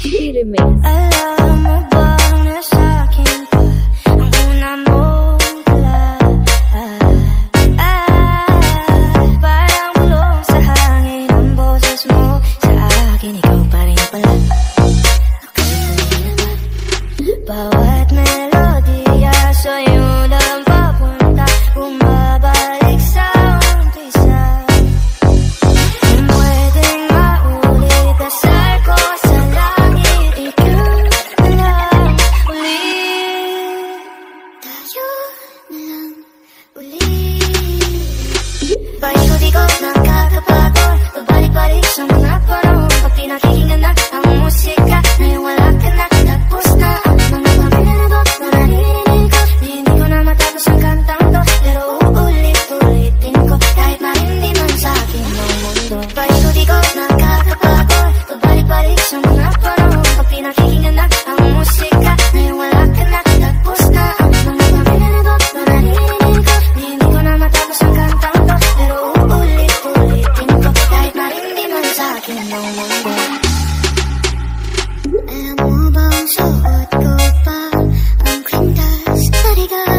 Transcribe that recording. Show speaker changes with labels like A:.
A: Remix.
B: Alam mo bang nasa akin pa ang una mong parang bulong sa hangin ang boses mo. Sa akin ikaw pa rin pala. Bawat melodiya sa'yo lang papunta, bumabalik sa umpisa. Kung pwedeng maulit, dasal ko sa langit, ikaw na lang ulit. Tayo na lang ulit. Paikot-ikot ng kakapagod, pabalik-balik sa mga panahon. Pag pinakinggan na ang musika, ngayon wala ka na, tapos na ang mga pamilanabot na naririnig ko. Hindi ko na matapos ang kantang to, pero uulit-ulitin ko kahit na hindi man sa akin ang mundo. Paikot-ikot ng kakapagod, pabalik-balik sa mga panahon. Pag pinakinggan na ang musika, ngayon wala ka na, tapos na ang mga pamilanabot na naririnig ko. Hindi ko na matapos ang kantang to, pero uulit-ulitin ko kahit na hindi man sa akin ang mundo. Alam mo bang suot ko pa ang kwintas? Narigal